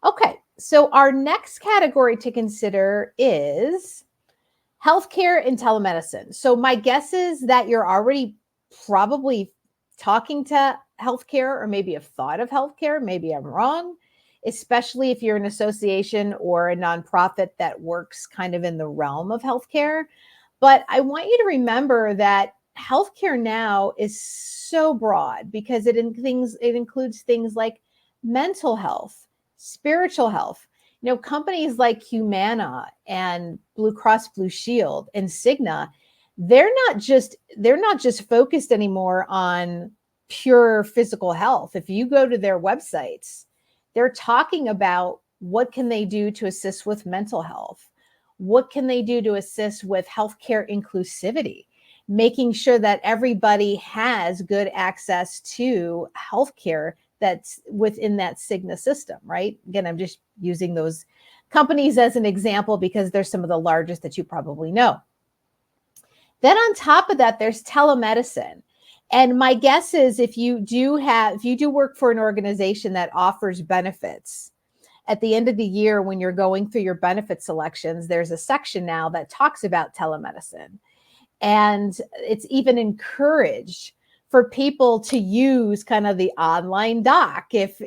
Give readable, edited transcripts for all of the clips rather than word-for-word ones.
Okay, so our next category to consider is healthcare and telemedicine. So my guess is that you're already probably talking to healthcare or maybe have thought of healthcare. Maybe I'm wrong, especially if you're an association or a nonprofit that works kind of in the realm of healthcare. But I want you to remember that healthcare now is so broad because it includes things like mental health, spiritual health. Companies like Humana and Blue Cross Blue Shield and Cigna, they're not just focused anymore on pure physical health. If you go to their websites, they're talking about what can they do to assist with mental health, what can they do to assist with healthcare inclusivity, making sure that everybody has good access to healthcare that's within that Cigna system, right? Again, I'm just using those companies as an example because they're some of the largest that you probably know. Then on top of that, there's telemedicine. And my guess is if you do work for an organization that offers benefits, at the end of the year, when you're going through your benefit selections, there's a section now that talks about telemedicine. And it's even encouraged for people to use kind of the online doc if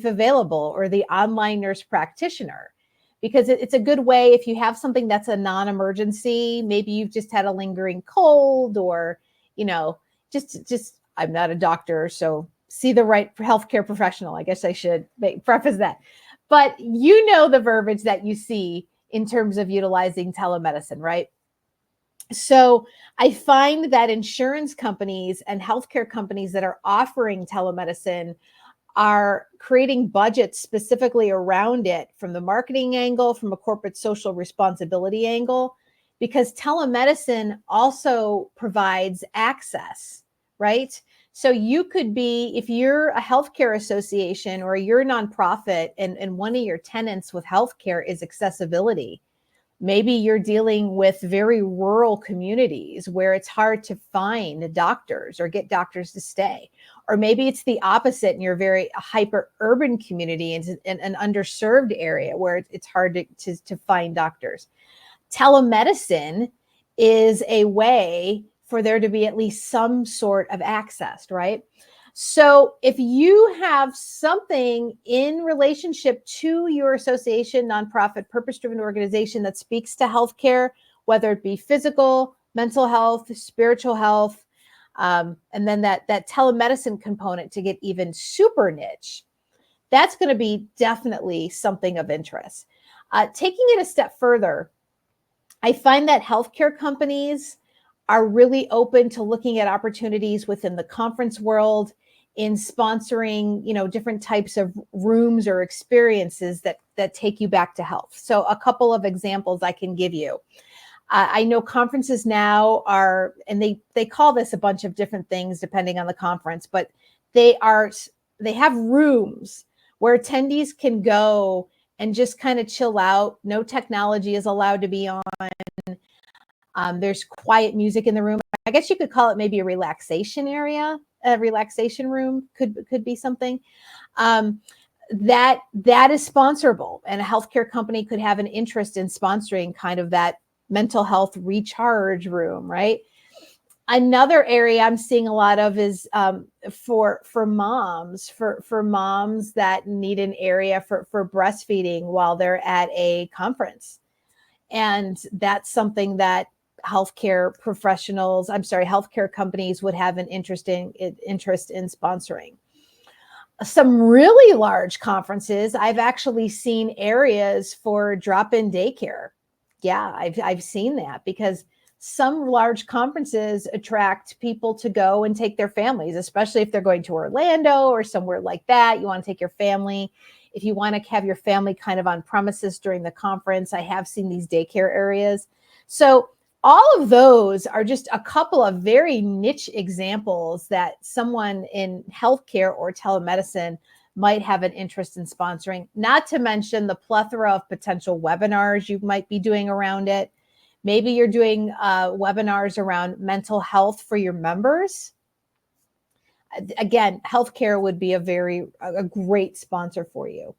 available, or the online nurse practitioner, because it's a good way if you have something that's a non-emergency. Maybe you've just had a lingering cold, or just I'm not a doctor, so see the right healthcare professional. I guess I should preface that. But the verbiage that you see in terms of utilizing telemedicine, right? So I find that insurance companies and healthcare companies that are offering telemedicine are creating budgets specifically around it, from the marketing angle, from a corporate social responsibility angle, because telemedicine also provides access, right? So you could be, if you're a healthcare association or you're a nonprofit, and one of your tenets with healthcare is accessibility. Maybe you're dealing with very rural communities where it's hard to find doctors or get doctors to stay. Or maybe it's the opposite and you're very hyper urban community in an underserved area where it's hard to find doctors. Telemedicine is a way for there to be at least some sort of access, right? So if you have something in relationship to your association, nonprofit, purpose-driven organization that speaks to healthcare, whether it be physical, mental health, spiritual health, and then that telemedicine component to get even super niche, that's going to be definitely something of interest. Taking it a step further, I find that healthcare companies are really open to looking at opportunities within the conference world in sponsoring, different types of rooms or experiences that take you back to health. So a couple of examples I can give you. I know conferences now are, and they call this a bunch of different things depending on the conference, but they have rooms where attendees can go and just kind of chill out. No technology is allowed to be on. There's quiet music in the room. I guess you could call it maybe a relaxation area. A relaxation room could be something that is sponsorable, and a healthcare company could have an interest in sponsoring kind of that mental health recharge room, right? Another area I'm seeing a lot of is for moms that need an area for breastfeeding while they're at a conference, and that's something that healthcare companies would have an interest in sponsoring. Some really large conferences, I've actually seen areas for drop-in daycare. Yeah, I've seen that, because some large conferences attract people to go and take their families, especially if they're going to Orlando or somewhere like that. You want to take your family. If you want to have your family kind of on premises during the conference, I have seen these daycare areas. So all of those are just a couple of very niche examples that someone in healthcare or telemedicine might have an interest in sponsoring, not to mention the plethora of potential webinars you might be doing around it. Maybe you're doing webinars around mental health for your members. Again, healthcare would be a great sponsor for you.